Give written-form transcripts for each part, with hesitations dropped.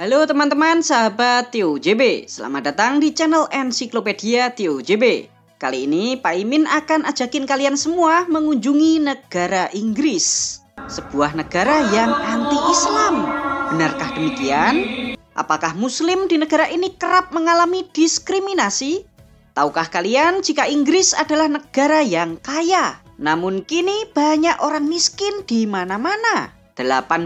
Halo teman-teman sahabat Tio JB, selamat datang di channel Ensiklopedia Tio JB. Kali ini Pak Imin akan ajakin kalian semua mengunjungi negara Inggris, sebuah negara yang anti-Islam. Benarkah demikian? Apakah Muslim di negara ini kerap mengalami diskriminasi? Tahukah kalian jika Inggris adalah negara yang kaya, namun kini banyak orang miskin di mana-mana? 18%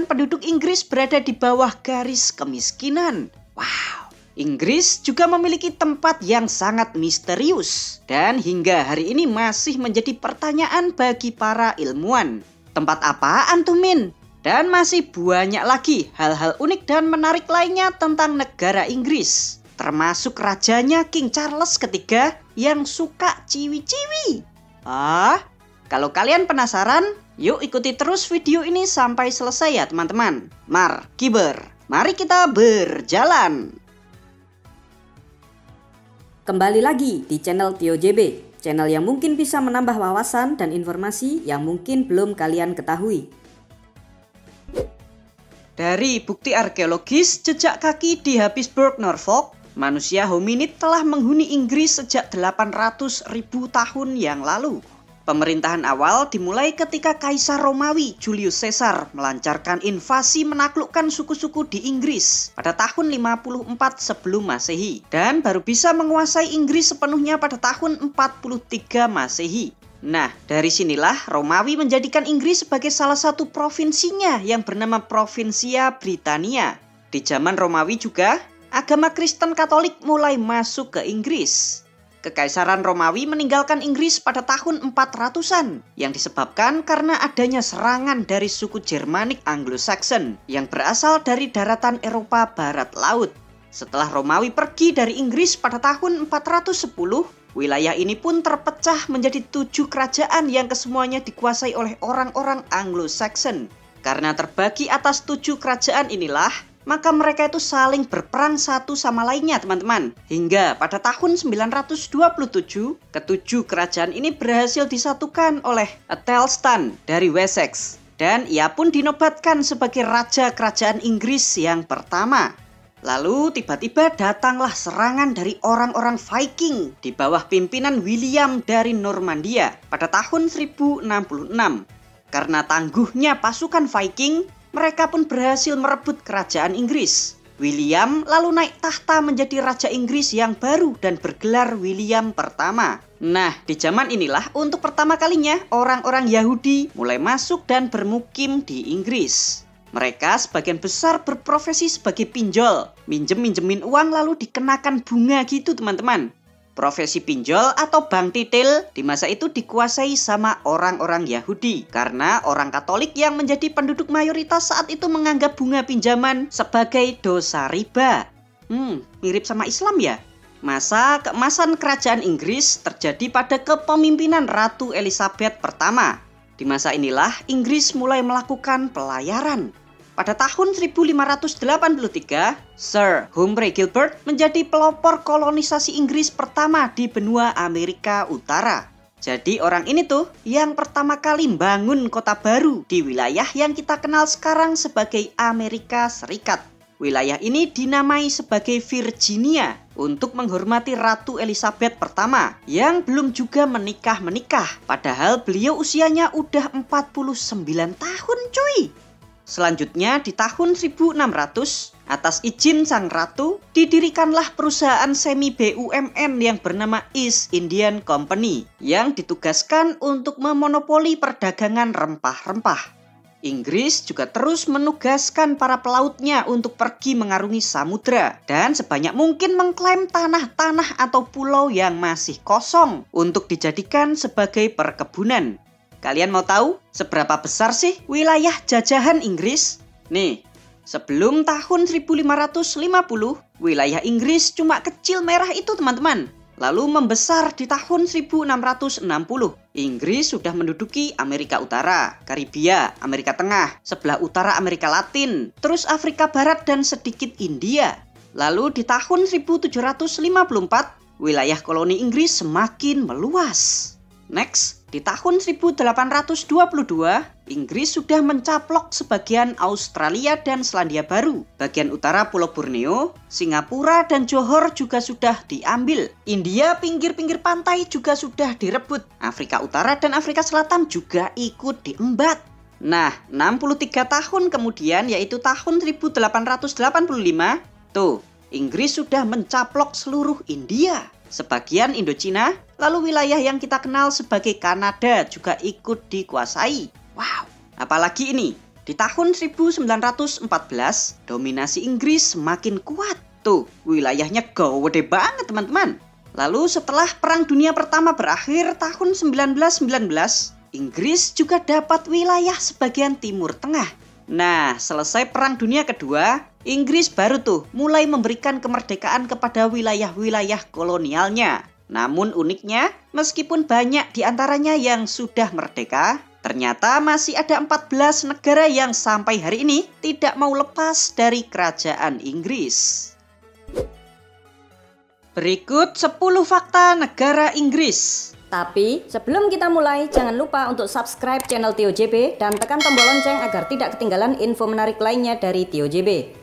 penduduk Inggris berada di bawah garis kemiskinan. Wow, Inggris juga memiliki tempat yang sangat misterius dan hingga hari ini masih menjadi pertanyaan bagi para ilmuwan. Tempat apaan tuh Min? Dan masih banyak lagi hal-hal unik dan menarik lainnya tentang negara Inggris, termasuk rajanya King Charles III yang suka ciwi-ciwi. Kalau kalian penasaran, yuk ikuti terus video ini sampai selesai ya teman-teman. Mari kita berjalan. Kembali lagi di channel Tio JB, channel yang mungkin bisa menambah wawasan dan informasi yang mungkin belum kalian ketahui. Dari bukti arkeologis jejak kaki di Habsburg, Norfolk, manusia hominid telah menghuni Inggris sejak 800.000 tahun yang lalu. Pemerintahan awal dimulai ketika Kaisar Romawi Julius Caesar melancarkan invasi menaklukkan suku-suku di Inggris pada tahun 54 sebelum Masehi dan baru bisa menguasai Inggris sepenuhnya pada tahun 43 Masehi. Nah, dari sinilah Romawi menjadikan Inggris sebagai salah satu provinsinya yang bernama Provincia Britannia. Di zaman Romawi juga, agama Kristen Katolik mulai masuk ke Inggris. Kekaisaran Romawi meninggalkan Inggris pada tahun 400-an yang disebabkan karena adanya serangan dari suku Germanik Anglo-Saxon yang berasal dari daratan Eropa Barat Laut. Setelah Romawi pergi dari Inggris pada tahun 410, wilayah ini pun terpecah menjadi 7 kerajaan yang kesemuanya dikuasai oleh orang-orang Anglo-Saxon. Karena terbagi atas 7 kerajaan inilah, maka mereka itu saling berperang satu sama lainnya teman-teman. Hingga pada tahun 927, ketujuh kerajaan ini berhasil disatukan oleh Athelstan dari Wessex. Dan ia pun dinobatkan sebagai Raja Kerajaan Inggris yang pertama. Lalu tiba-tiba datanglah serangan dari orang-orang Viking di bawah pimpinan William dari Normandia pada tahun 1066. Karena tangguhnya pasukan Viking, mereka pun berhasil merebut kerajaan Inggris. William lalu naik tahta menjadi Raja Inggris yang baru dan bergelar William pertama. Nah, di zaman inilah untuk pertama kalinya orang-orang Yahudi mulai masuk dan bermukim di Inggris. Mereka sebagian besar berprofesi sebagai pinjol, minjemin uang lalu dikenakan bunga gitu teman-teman. Profesi pinjol atau bank titil di masa itu dikuasai sama orang-orang Yahudi karena orang Katolik yang menjadi penduduk mayoritas saat itu menganggap bunga pinjaman sebagai dosa riba. Mirip sama Islam ya? Masa keemasan kerajaan Inggris terjadi pada kepemimpinan Ratu Elizabeth pertama. Di masa inilah Inggris mulai melakukan pelayaran. Pada tahun 1583, Sir Humphrey Gilbert menjadi pelopor kolonisasi Inggris pertama di benua Amerika Utara. Jadi orang ini tuh yang pertama kali bangun kota baru di wilayah yang kita kenal sekarang sebagai Amerika Serikat. Wilayah ini dinamai sebagai Virginia untuk menghormati Ratu Elizabeth pertama yang belum juga menikah. Padahal beliau usianya udah 49 tahun cuy. Selanjutnya di tahun 1600, atas izin sang ratu, didirikanlah perusahaan semi BUMN yang bernama East Indian Company yang ditugaskan untuk memonopoli perdagangan rempah-rempah. Inggris juga terus menugaskan para pelautnya untuk pergi mengarungi samudra dan sebanyak mungkin mengklaim tanah-tanah atau pulau yang masih kosong untuk dijadikan sebagai perkebunan. Kalian mau tahu seberapa besar sih wilayah jajahan Inggris? Nih, sebelum tahun 1550, wilayah Inggris cuma kecil merah itu teman-teman. Lalu membesar di tahun 1660. Inggris sudah menduduki Amerika Utara, Karibia, Amerika Tengah, sebelah utara Amerika Latin, terus Afrika Barat dan sedikit India. Lalu di tahun 1754, wilayah koloni Inggris semakin meluas. Next, Di tahun 1822, Inggris sudah mencaplok sebagian Australia dan Selandia Baru. Bagian utara Pulau Borneo, Singapura, dan Johor juga sudah diambil. India pinggir-pinggir pantai juga sudah direbut. Afrika Utara dan Afrika Selatan juga ikut diembat. Nah, 63 tahun kemudian, yaitu tahun 1885, tuh, Inggris sudah mencaplok seluruh India. Sebagian Indochina, lalu wilayah yang kita kenal sebagai Kanada juga ikut dikuasai. Wow, apalagi ini, di tahun 1914, dominasi Inggris semakin kuat. Tuh, wilayahnya gede banget teman-teman. Lalu setelah Perang Dunia Pertama berakhir tahun 1919, Inggris juga dapat wilayah sebagian Timur Tengah. Nah, selesai Perang Dunia Kedua, Inggris baru tuh mulai memberikan kemerdekaan kepada wilayah-wilayah kolonialnya. Namun uniknya, meskipun banyak diantaranya yang sudah merdeka, ternyata masih ada 14 negara yang sampai hari ini tidak mau lepas dari kerajaan Inggris. Berikut 10 fakta negara Inggris. Tapi sebelum kita mulai, jangan lupa untuk subscribe channel Tio JB dan tekan tombol lonceng agar tidak ketinggalan info menarik lainnya dari Tio JB.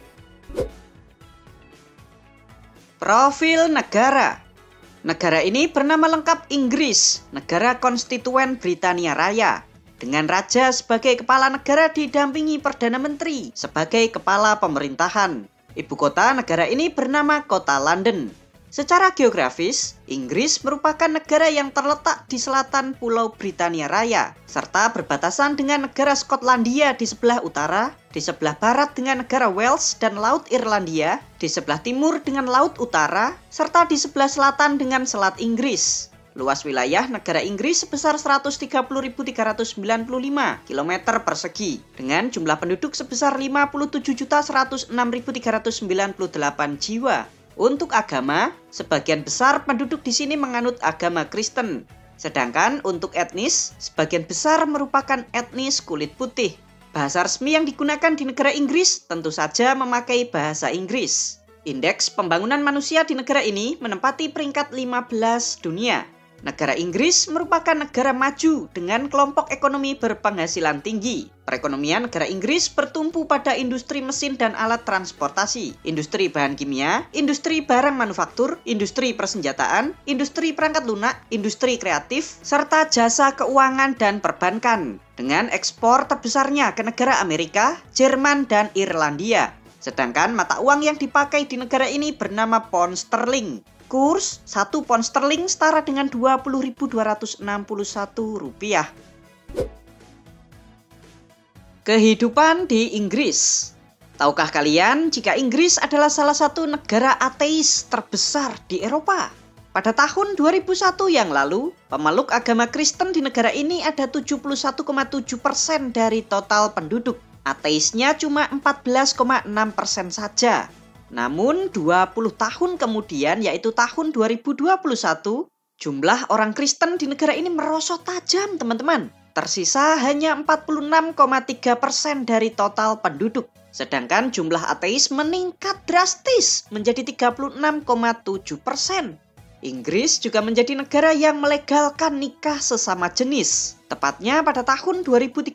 Profil negara. Negara ini bernama lengkap Inggris, negara konstituen Britania Raya. Dengan raja sebagai kepala negara didampingi Perdana Menteri sebagai kepala pemerintahan. Ibu kota negara ini bernama Kota London. Secara geografis, Inggris merupakan negara yang terletak di selatan Pulau Britania Raya, serta berbatasan dengan negara Skotlandia di sebelah utara, di sebelah barat dengan negara Wales dan Laut Irlandia, di sebelah timur dengan Laut Utara, serta di sebelah selatan dengan Selat Inggris. Luas wilayah negara Inggris sebesar 130.395 km persegi, dengan jumlah penduduk sebesar 57.106.398 jiwa. Untuk agama, sebagian besar penduduk di sini menganut agama Kristen. Sedangkan untuk etnis, sebagian besar merupakan etnis kulit putih. Bahasa resmi yang digunakan di negara Inggris tentu saja memakai bahasa Inggris. Indeks pembangunan manusia di negara ini menempati peringkat 15 dunia. Negara Inggris merupakan negara maju dengan kelompok ekonomi berpenghasilan tinggi. Perekonomian negara Inggris bertumpu pada industri mesin dan alat transportasi, industri bahan kimia, industri barang manufaktur, industri persenjataan, industri perangkat lunak, industri kreatif, serta jasa keuangan dan perbankan. Dengan ekspor terbesarnya ke negara Amerika, Jerman, dan Irlandia. Sedangkan mata uang yang dipakai di negara ini bernama pound sterling. Kurs 1 pound sterling setara dengan 20.261 rupiah. Kehidupan di Inggris. Tahukah kalian jika Inggris adalah salah satu negara ateis terbesar di Eropa? Pada tahun 2001 yang lalu, pemeluk agama Kristen di negara ini ada 71,7% dari total penduduk. Ateisnya cuma 14,6% saja. Namun 20 tahun kemudian, yaitu tahun 2021, jumlah orang Kristen di negara ini merosot tajam, teman-teman. Tersisa hanya 46,3% dari total penduduk. Sedangkan jumlah ateis meningkat drastis menjadi 36,7%. Inggris juga menjadi negara yang melegalkan nikah sesama jenis, tepatnya pada tahun 2013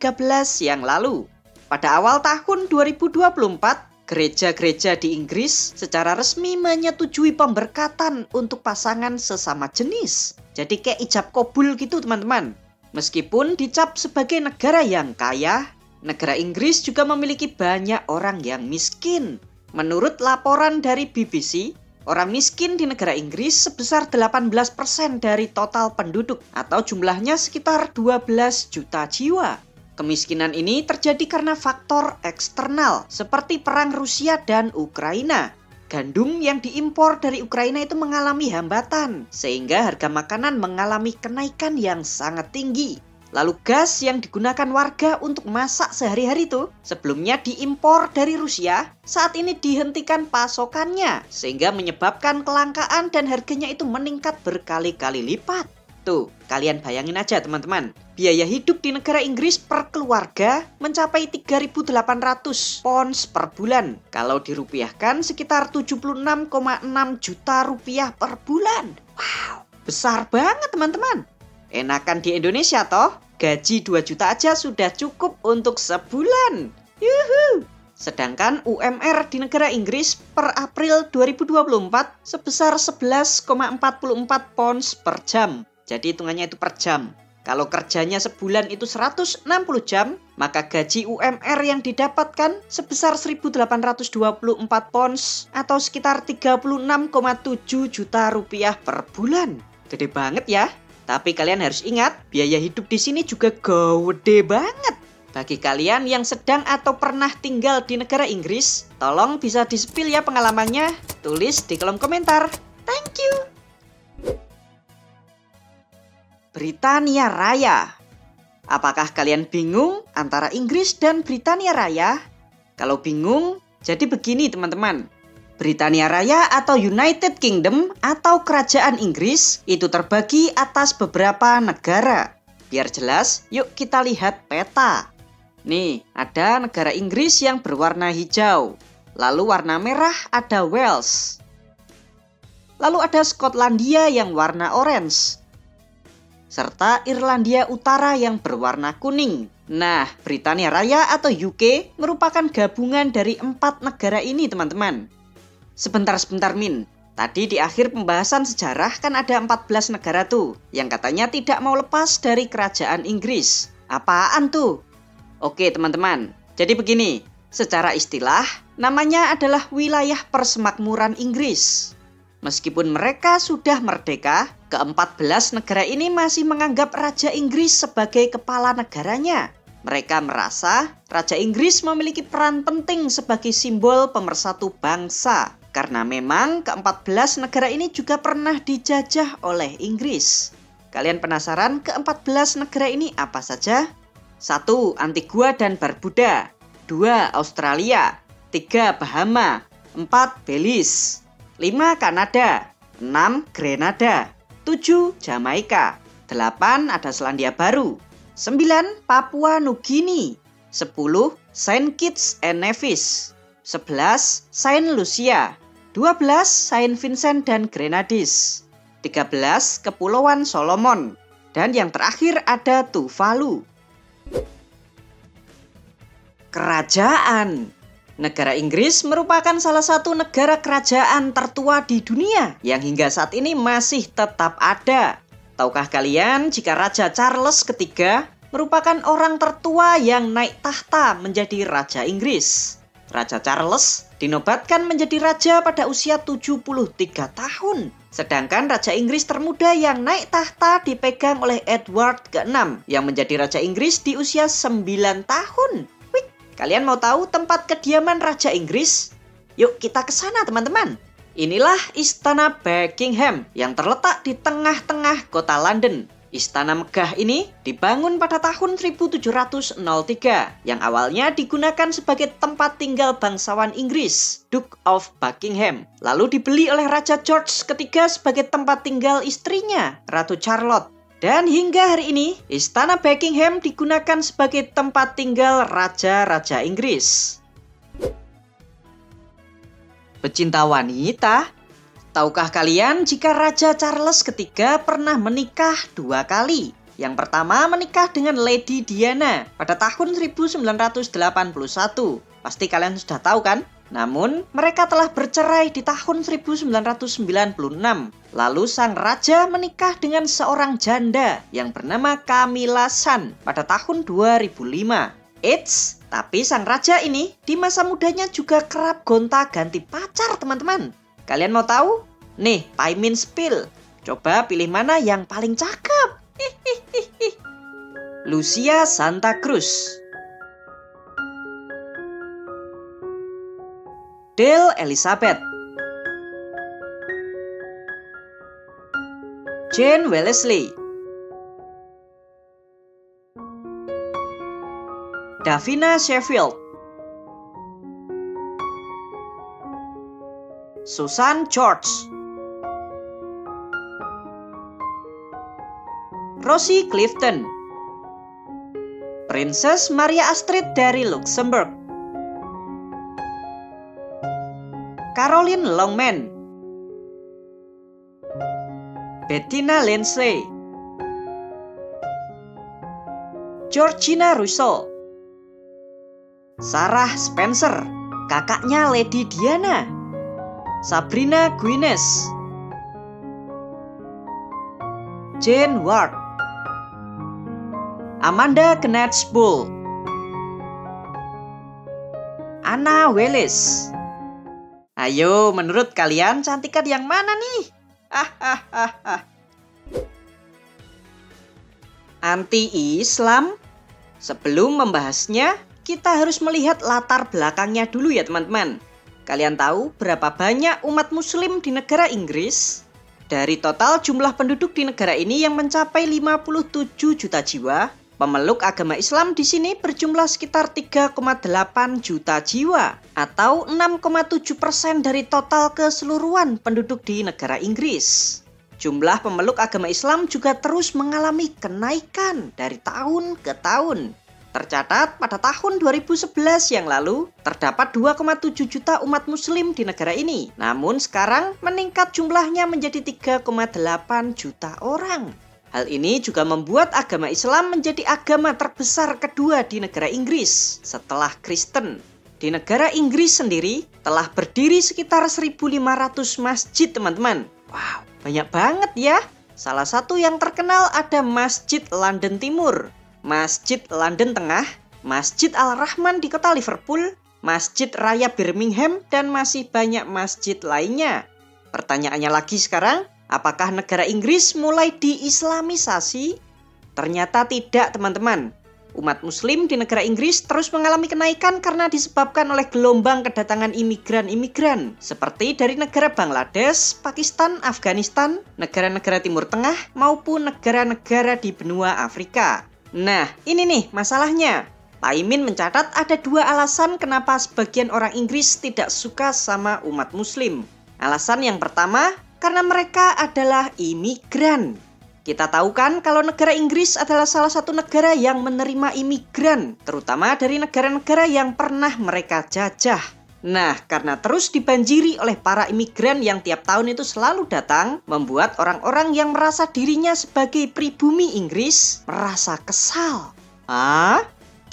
yang lalu. Pada awal tahun 2024, gereja-gereja di Inggris secara resmi menyetujui pemberkatan untuk pasangan sesama jenis. Jadi kayak ijab kabul gitu teman-teman. Meskipun dicap sebagai negara yang kaya, negara Inggris juga memiliki banyak orang yang miskin. Menurut laporan dari BBC, orang miskin di negara Inggris sebesar 18% dari total penduduk atau jumlahnya sekitar 12 juta jiwa. Kemiskinan ini terjadi karena faktor eksternal seperti perang Rusia dan Ukraina. Gandum yang diimpor dari Ukraina itu mengalami hambatan sehingga harga makanan mengalami kenaikan yang sangat tinggi. Lalu gas yang digunakan warga untuk masak sehari-hari itu sebelumnya diimpor dari Rusia, saat ini dihentikan pasokannya sehingga menyebabkan kelangkaan dan harganya itu meningkat berkali-kali lipat. Tuh, kalian bayangin aja teman-teman, biaya hidup di negara Inggris per keluarga mencapai 3.800 pounds per bulan. Kalau dirupiahkan sekitar 76,6 juta rupiah per bulan. Wow, besar banget teman-teman. Enakan di Indonesia toh, gaji 2 juta aja sudah cukup untuk sebulan. Yuhu! Sedangkan UMR di negara Inggris per April 2024 sebesar 11,44 pounds per jam. Jadi hitungannya itu per jam. Kalau kerjanya sebulan itu 160 jam, maka gaji UMR yang didapatkan sebesar 1.824 pounds atau sekitar 36,7 juta rupiah per bulan. Gede banget ya. Tapi kalian harus ingat, biaya hidup di sini juga gede banget. Bagi kalian yang sedang atau pernah tinggal di negara Inggris, tolong bisa di-spill ya pengalamannya. Tulis di kolom komentar. Thank you. Britania Raya. Apakah kalian bingung antara Inggris dan Britania Raya? Kalau bingung, jadi begini teman-teman. Britania Raya atau United Kingdom atau Kerajaan Inggris itu terbagi atas beberapa negara. Biar jelas, yuk kita lihat peta. Nih, ada negara Inggris yang berwarna hijau. Lalu warna merah ada Wales. Lalu ada Skotlandia yang warna orange. Serta Irlandia Utara yang berwarna kuning. Nah, Britania Raya atau UK merupakan gabungan dari 4 negara ini teman-teman. Sebentar Min. Tadi di akhir pembahasan sejarah kan ada 14 negara tuh yang katanya tidak mau lepas dari kerajaan Inggris. Apaan tuh? Oke teman-teman, jadi begini. Secara istilah, namanya adalah wilayah persemakmuran Inggris. Meskipun mereka sudah merdeka, ke-14 negara ini masih menganggap Raja Inggris sebagai kepala negaranya. Mereka merasa Raja Inggris memiliki peran penting sebagai simbol pemersatu bangsa. Karena memang ke-14 negara ini juga pernah dijajah oleh Inggris. Kalian penasaran ke-14 negara ini apa saja? 1. Antigua dan Barbuda. 2. Australia. 3. Bahama. 4. Belize. 5. Kanada. 6. Grenada. 7. Jamaika. 8. Ada Selandia Baru. 9. Papua Nugini. 10. Saint Kitts and Nevis. 11. Saint Lucia. 12. Saint Vincent dan Grenadines. 13. Kepulauan Solomon. Dan yang terakhir ada Tuvalu. Kerajaan. Negara Inggris merupakan salah satu negara kerajaan tertua di dunia yang hingga saat ini masih tetap ada. Tahukah kalian jika Raja Charles III merupakan orang tertua yang naik tahta menjadi Raja Inggris? Raja Charles dinobatkan menjadi raja pada usia 73 tahun. Sedangkan Raja Inggris termuda yang naik tahta dipegang oleh Edward ke-6 yang menjadi Raja Inggris di usia 9 tahun. Kalian mau tahu tempat kediaman Raja Inggris? Yuk kita ke sana teman-teman. Inilah Istana Buckingham yang terletak di tengah-tengah kota London. Istana megah ini dibangun pada tahun 1703 yang awalnya digunakan sebagai tempat tinggal bangsawan Inggris, Duke of Buckingham. Lalu dibeli oleh Raja George III sebagai tempat tinggal istrinya, Ratu Charlotte. Dan hingga hari ini, Istana Buckingham digunakan sebagai tempat tinggal raja-raja Inggris. Pecinta wanita, tahukah kalian jika Raja Charles III pernah menikah 2 kali? Yang pertama menikah dengan Lady Diana pada tahun 1981. Pasti kalian sudah tahu kan? Namun, mereka telah bercerai di tahun 1996. Lalu sang raja menikah dengan seorang janda yang bernama Camilla Sun pada tahun 2005. Eits, tapi sang raja ini di masa mudanya juga kerap gonta-ganti pacar teman-teman. Kalian mau tahu? Nih, Paimin spill. Coba pilih mana yang paling cakep. Lucia Santa Cruz. Dale Elizabeth. Jane Wellesley. Davina Sheffield. Susan George. Rosie Clifton. Princess Maria Astrid dari Luxembourg. Caroline Longman. Bettina Lindsay. Georgina Russell. Sarah Spencer, kakaknya Lady Diana. Sabrina Guinness. Jane Ward. Amanda Knatz-Bull. Anna Willis. Ayo, menurut kalian cantikan yang mana nih? Anti-Islam? Sebelum membahasnya, kita harus melihat latar belakangnya dulu ya teman-teman. Kalian tahu berapa banyak umat muslim di negara Inggris? Dari total jumlah penduduk di negara ini yang mencapai 57 juta jiwa, pemeluk agama Islam di sini berjumlah sekitar 3,8 juta jiwa atau 6,7% dari total keseluruhan penduduk di negara Inggris. Jumlah pemeluk agama Islam juga terus mengalami kenaikan dari tahun ke tahun. Tercatat pada tahun 2011 yang lalu, terdapat 2,7 juta umat muslim di negara ini. Namun sekarang meningkat jumlahnya menjadi 3,8 juta orang. Hal ini juga membuat agama Islam menjadi agama terbesar kedua di negara Inggris setelah Kristen. Di negara Inggris sendiri telah berdiri sekitar 1.500 masjid teman-teman. Wow, banyak banget ya. Salah satu yang terkenal ada Masjid London Timur, Masjid London Tengah, Masjid Al-Rahman di kota Liverpool, Masjid Raya Birmingham, dan masih banyak masjid lainnya. Pertanyaannya lagi sekarang, apakah negara Inggris mulai diislamisasi? Ternyata tidak teman-teman. Umat muslim di negara Inggris terus mengalami kenaikan karena disebabkan oleh gelombang kedatangan imigran-imigran seperti dari negara Bangladesh, Pakistan, Afghanistan, negara-negara Timur Tengah maupun negara-negara di benua Afrika. Nah, ini nih masalahnya. Pak Imin mencatat ada 2 alasan kenapa sebagian orang Inggris tidak suka sama umat muslim. Alasan yang pertama, karena mereka adalah imigran. Kita tahu kan kalau negara Inggris adalah salah satu negara yang menerima imigran, terutama dari negara-negara yang pernah mereka jajah. Nah, karena terus dibanjiri oleh para imigran yang tiap tahun itu selalu datang, membuat orang-orang yang merasa dirinya sebagai pribumi Inggris merasa kesal.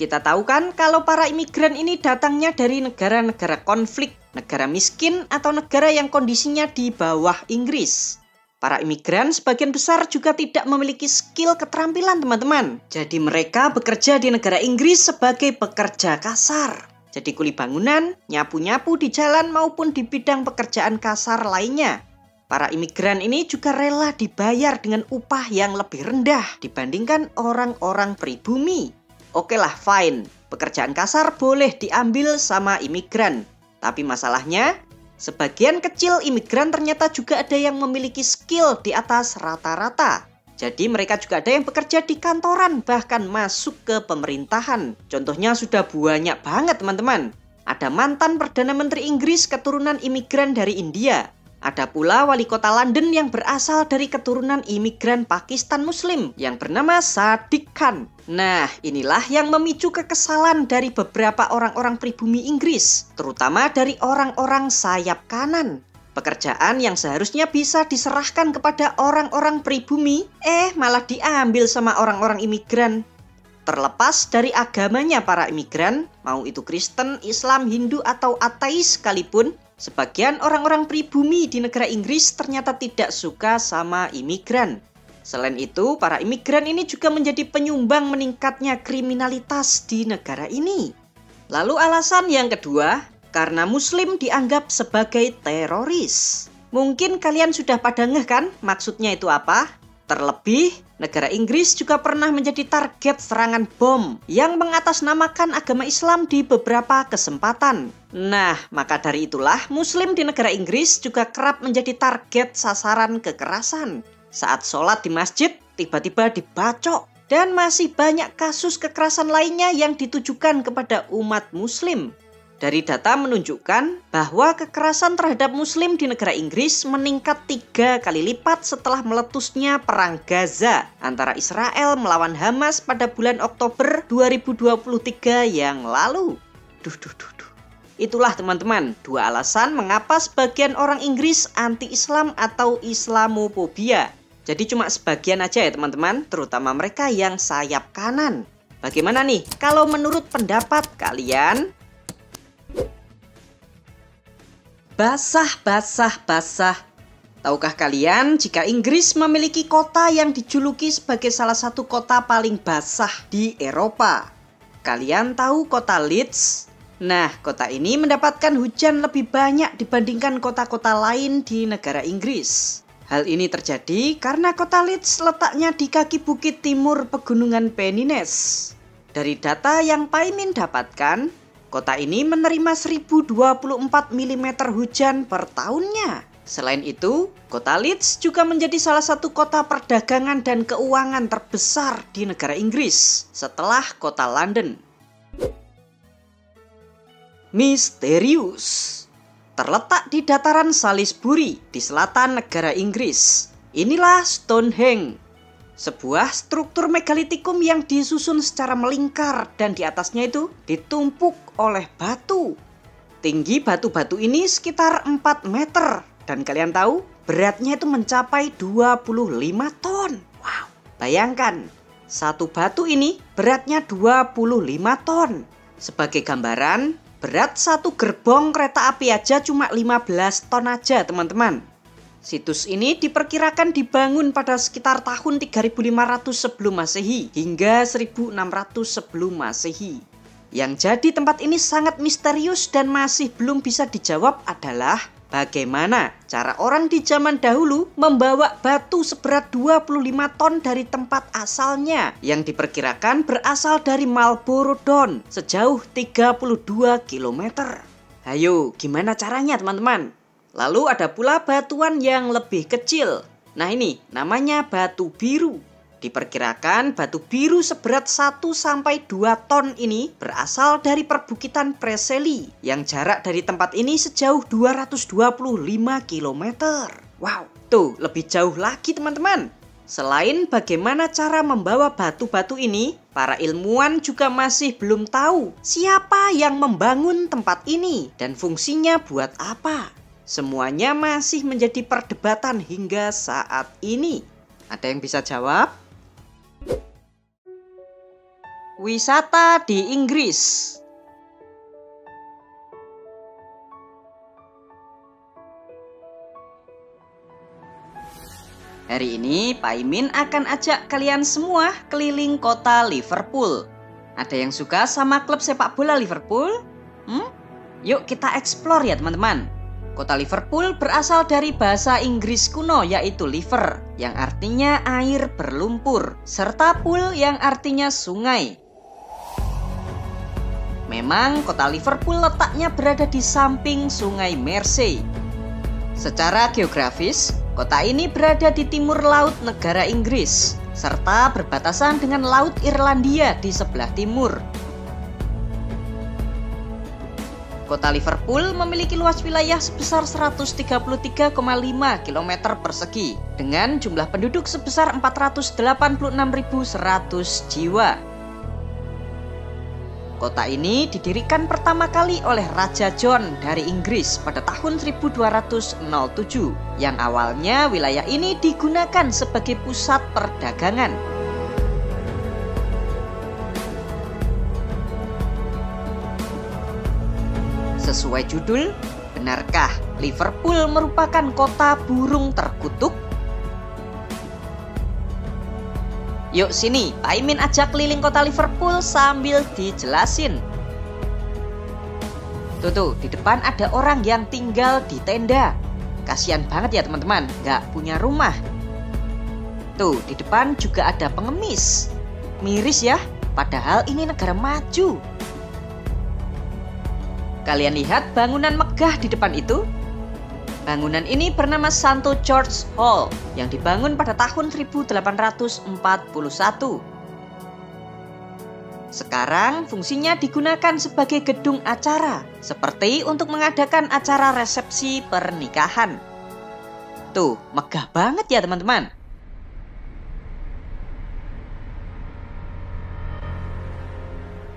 Kita tahu kan kalau para imigran ini datangnya dari negara-negara konflik, negara miskin, atau negara yang kondisinya di bawah Inggris. Para imigran sebagian besar juga tidak memiliki skill keterampilan teman-teman. Jadi mereka bekerja di negara Inggris sebagai pekerja kasar. Jadi kuli bangunan, nyapu-nyapu di jalan maupun di bidang pekerjaan kasar lainnya. Para imigran ini juga rela dibayar dengan upah yang lebih rendah dibandingkan orang-orang pribumi. Oke lah, fine. Pekerjaan kasar boleh diambil sama imigran. Tapi masalahnya, sebagian kecil imigran ternyata juga ada yang memiliki skill di atas rata-rata. Jadi mereka juga ada yang bekerja di kantoran, bahkan masuk ke pemerintahan. Contohnya sudah banyak banget teman-teman. Ada mantan Perdana Menteri Inggris keturunan imigran dari India. Ada pula wali kota London yang berasal dari keturunan imigran Pakistan Muslim yang bernama Sadiq Khan. Nah, inilah yang memicu kekesalan dari beberapa orang-orang pribumi Inggris, terutama dari orang-orang sayap kanan. Pekerjaan yang seharusnya bisa diserahkan kepada orang-orang pribumi, malah diambil sama orang-orang imigran. Terlepas dari agamanya para imigran, mau itu Kristen, Islam, Hindu, atau ateis sekalipun, sebagian orang-orang pribumi di negara Inggris ternyata tidak suka sama imigran. Selain itu, para imigran ini juga menjadi penyumbang meningkatnya kriminalitas di negara ini. Lalu alasan yang kedua, karena Muslim dianggap sebagai teroris. Mungkin kalian sudah pada ngeh kan maksudnya itu apa? Terlebih, negara Inggris juga pernah menjadi target serangan bom yang mengatasnamakan agama Islam di beberapa kesempatan. Nah, maka dari itulah Muslim di negara Inggris juga kerap menjadi target sasaran kekerasan. Saat sholat di masjid, tiba-tiba dibacok. Dan masih banyak kasus kekerasan lainnya yang ditujukan kepada umat Muslim. Dari data menunjukkan bahwa kekerasan terhadap Muslim di negara Inggris meningkat 3 kali lipat setelah meletusnya Perang Gaza antara Israel melawan Hamas pada bulan Oktober 2023 yang lalu. Itulah teman-teman, 2 alasan mengapa sebagian orang Inggris anti-Islam atau Islamofobia. Jadi cuma sebagian aja ya teman-teman, terutama mereka yang sayap kanan. Bagaimana nih kalau menurut pendapat kalian? Basah, basah, basah. Tahukah kalian jika Inggris memiliki kota yang dijuluki sebagai salah satu kota paling basah di Eropa? Kalian tahu kota Leeds? Nah, kota ini mendapatkan hujan lebih banyak dibandingkan kota-kota lain di negara Inggris. Hal ini terjadi karena kota Leeds letaknya di kaki bukit timur pegunungan Pennines. Dari data yang Paimin dapatkan, kota ini menerima 1024 mm hujan per tahunnya. Selain itu, kota Leeds juga menjadi salah satu kota perdagangan dan keuangan terbesar di negara Inggris setelah kota London. Misterius. Terletak di dataran Salisbury di selatan negara Inggris. Inilah Stonehenge, sebuah struktur megalitikum yang disusun secara melingkar dan di atasnya itu ditumpuk oleh batu. Tinggi batu-batu ini sekitar 4 meter dan kalian tahu beratnya itu mencapai 25 ton. Wow, bayangkan satu batu ini beratnya 25 ton. Sebagai gambaran, berat satu gerbong kereta api aja cuma 15 ton aja teman-teman. Situs ini diperkirakan dibangun pada sekitar tahun 3500 sebelum Masehi hingga 1600 sebelum Masehi. Yang jadi tempat ini sangat misterius dan masih belum bisa dijawab adalah bagaimana cara orang di zaman dahulu membawa batu seberat 25 ton dari tempat asalnya yang diperkirakan berasal dari Marlborough Down sejauh 32 km. Ayo, gimana caranya teman-teman? Lalu ada pula batuan yang lebih kecil. Nah ini namanya batu biru. Diperkirakan batu biru seberat 1-2 ton ini berasal dari perbukitan Preseli yang jarak dari tempat ini sejauh 225 km. Wow, tuh lebih jauh lagi teman-teman. Selain bagaimana cara membawa batu-batu ini, para ilmuwan juga masih belum tahu siapa yang membangun tempat ini dan fungsinya buat apa. Semuanya masih menjadi perdebatan hingga saat ini. Ada yang bisa jawab? Wisata di Inggris. Hari ini Paimin akan ajak kalian semua keliling kota Liverpool. Ada yang suka sama klub sepak bola Liverpool? Yuk kita explore ya teman-teman. Kota Liverpool berasal dari bahasa Inggris kuno yaitu liver yang artinya air berlumpur serta pool yang artinya sungai. Memang kota Liverpool letaknya berada di samping sungai Mersey. Secara geografis, kota ini berada di timur laut negara Inggris serta berbatasan dengan Laut Irlandia di sebelah timur. Kota Liverpool memiliki luas wilayah sebesar 133,5 km persegi dengan jumlah penduduk sebesar 486.100 jiwa. Kota ini didirikan pertama kali oleh Raja John dari Inggris pada tahun 1207 yang awalnya wilayah ini digunakan sebagai pusat perdagangan. Sesuai judul, benarkah Liverpool merupakan kota burung terkutuk? Yuk sini, Paimin ajak keliling kota Liverpool sambil dijelasin. Tuh, di depan ada orang yang tinggal di tenda. Kasian banget ya teman-teman, nggak punya rumah. Tuh, di depan juga ada pengemis. Miris ya, padahal ini negara maju. Kalian lihat bangunan megah di depan itu? Bangunan ini bernama St. George's Hall yang dibangun pada tahun 1841. Sekarang fungsinya digunakan sebagai gedung acara, seperti untuk mengadakan acara resepsi pernikahan. Tuh, megah banget ya teman-teman.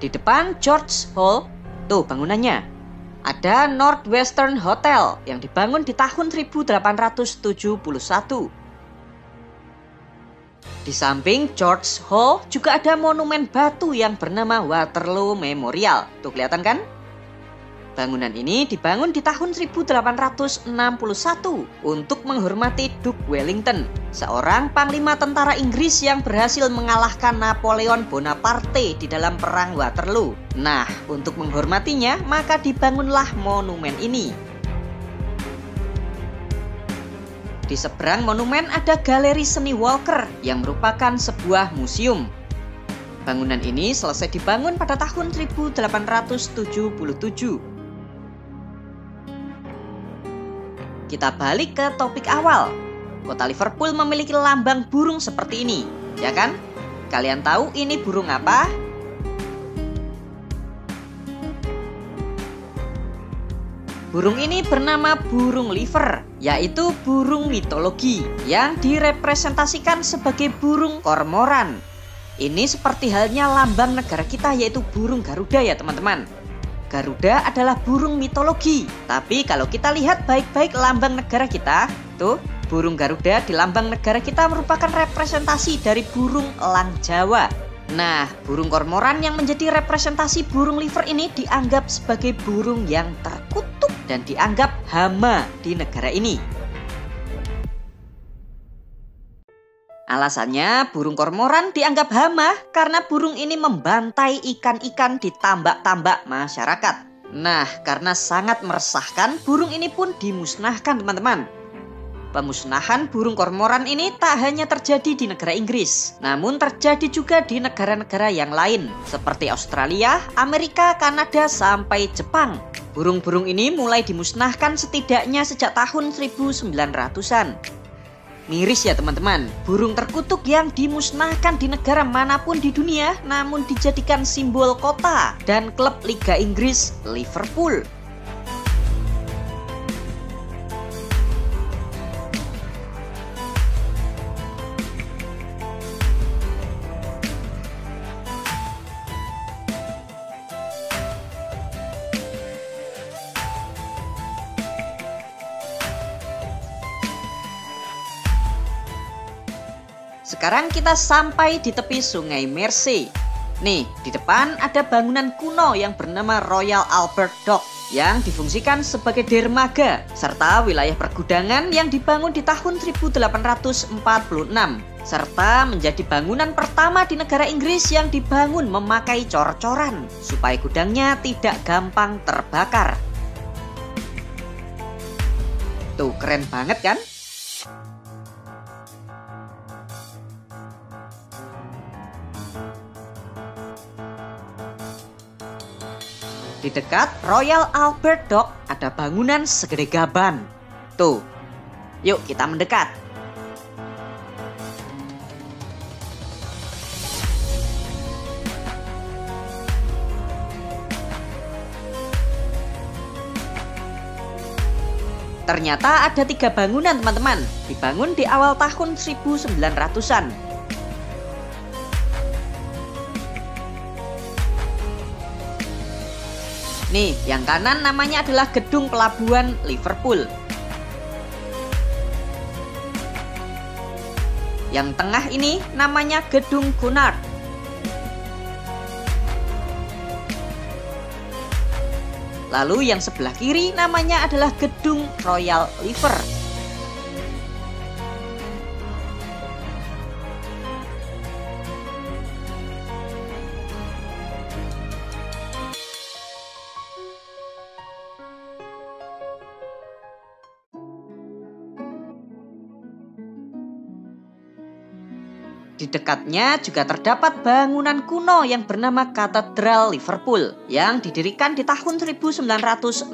Di depan George's Hall, tuh bangunannya. Ada Northwestern Hotel yang dibangun di tahun 1871. Di samping George Hall juga ada monumen batu yang bernama Waterloo Memorial. Tuh kelihatan kan? Bangunan ini dibangun di tahun 1861 untuk menghormati Duke Wellington, seorang panglima tentara Inggris yang berhasil mengalahkan Napoleon Bonaparte di dalam perang Waterloo. Nah, untuk menghormatinya, maka dibangunlah monumen ini. Di seberang monumen ada galeri seni Walker yang merupakan sebuah museum. Bangunan ini selesai dibangun pada tahun 1877. Kita balik ke topik awal. Kota Liverpool memiliki lambang burung seperti ini, ya kan? Kalian tahu ini burung apa? Burung ini bernama burung liver, yaitu burung mitologi yang direpresentasikan sebagai burung kormoran. Ini seperti halnya lambang negara kita, yaitu burung Garuda ya teman-teman. Garuda adalah burung mitologi, tapi kalau kita lihat baik-baik lambang negara kita, tuh burung Garuda di lambang negara kita merupakan representasi dari burung elang Jawa. Nah, burung kormoran yang menjadi representasi burung liver ini dianggap sebagai burung yang terkutuk dan dianggap hama di negara ini. Alasannya burung kormoran dianggap hama karena burung ini membantai ikan-ikan di tambak-tambak masyarakat. Nah, karena sangat meresahkan, burung ini pun dimusnahkan teman-teman. Pemusnahan burung kormoran ini tak hanya terjadi di negara Inggris, namun terjadi juga di negara-negara yang lain seperti Australia, Amerika, Kanada, sampai Jepang. Burung-burung ini mulai dimusnahkan setidaknya sejak tahun 1900-an. Miris ya teman-teman, burung terkutuk yang dimusnahkan di negara manapun di dunia namun dijadikan simbol kota dan klub Liga Inggris Liverpool. Sekarang kita sampai di tepi sungai Mersey. Nih, di depan ada bangunan kuno yang bernama Royal Albert Dock yang difungsikan sebagai dermaga serta wilayah pergudangan yang dibangun di tahun 1846 serta menjadi bangunan pertama di negara Inggris yang dibangun memakai cor-coran supaya gudangnya tidak gampang terbakar. Tuh, keren banget kan? Di dekat Royal Albert Dock ada bangunan segede gaban. Tuh, yuk kita mendekat. Ternyata ada 3 bangunan teman-teman, dibangun di awal tahun 1900-an. Nih, yang kanan namanya adalah Gedung Pelabuhan Liverpool. Yang tengah ini namanya Gedung Cunard. Lalu yang sebelah kiri namanya adalah Gedung Royal Liver. Di dekatnya juga terdapat bangunan kuno yang bernama Katedral Liverpool yang didirikan di tahun 1904.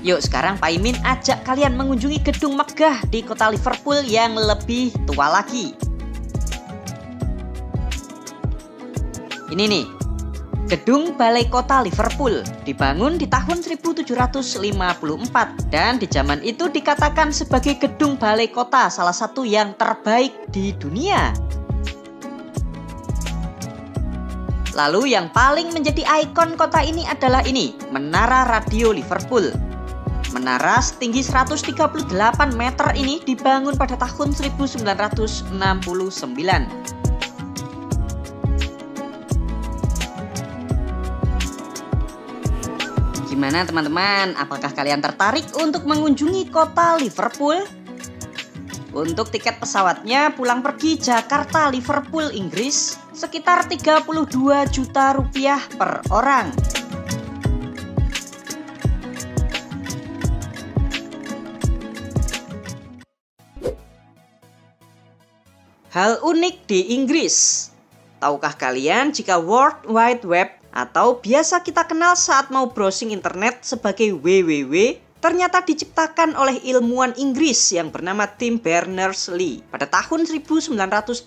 Yuk sekarang Pak Imin ajak kalian mengunjungi gedung megah di kota Liverpool yang lebih tua lagi. Ini nih, Gedung Balai Kota Liverpool dibangun di tahun 1754 dan di zaman itu dikatakan sebagai gedung balai kota salah satu yang terbaik di dunia. Lalu yang paling menjadi ikon kota ini adalah ini, Menara Radio Liverpool. Menara setinggi 138 meter ini dibangun pada tahun 1969. Gimana teman-teman? Apakah kalian tertarik untuk mengunjungi kota Liverpool? Untuk tiket pesawatnya pulang pergi Jakarta Liverpool Inggris sekitar 32 juta rupiah per orang. Hal unik di Inggris. Tahukah kalian jika World Wide Web atau biasa kita kenal saat mau browsing internet sebagai www ternyata diciptakan oleh ilmuwan Inggris yang bernama Tim Berners-Lee pada tahun 1989.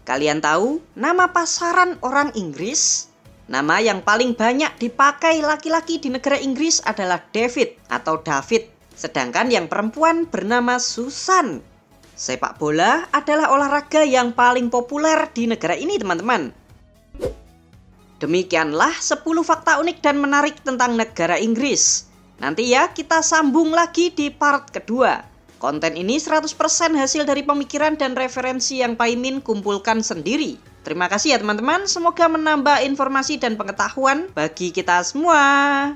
Kalian tahu nama pasaran orang Inggris? Nama yang paling banyak dipakai laki-laki di negara Inggris adalah David atau David, sedangkan yang perempuan bernama Susan. Sepak bola adalah olahraga yang paling populer di negara ini, teman-teman. Demikianlah 10 fakta unik dan menarik tentang negara Inggris. Nanti ya kita sambung lagi di part kedua. Konten ini 100% hasil dari pemikiran dan referensi yang Pak Imin kumpulkan sendiri. Terima kasih ya teman-teman, semoga menambah informasi dan pengetahuan bagi kita semua.